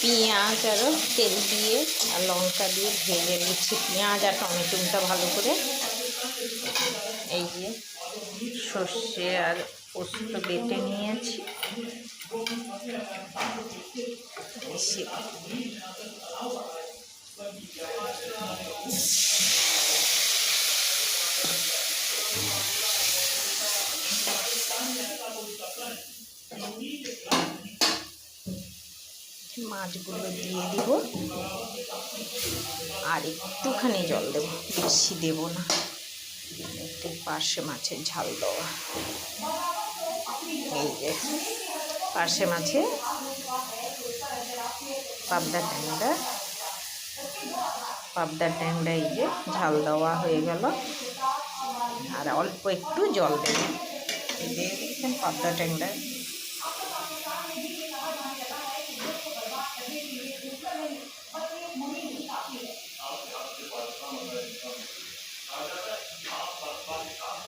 পেঁয়াজ আরও তেল দিয়ে আর লঙ্কা দিয়ে ভেজে নিচ্ছি। পেঁয়াজ আর টমেটোটা ভালো করে। এই যে সর্ষে আর পোস্ত বেটে নিয়েছি। মাছগুলো দিয়ে দিব আর একটুখানি জল দেব, বেশি দেব না। একটু পার্শে মাছের ঝাল দেওয়া। এই যে পার্শে মাছে পাবদা ট্যাংরা এই যে ঝাল দেওয়া হয়ে গেল। আর অল্প একটু জল দেব। এই যে দেখছেন পাবদা ট্যাংরা।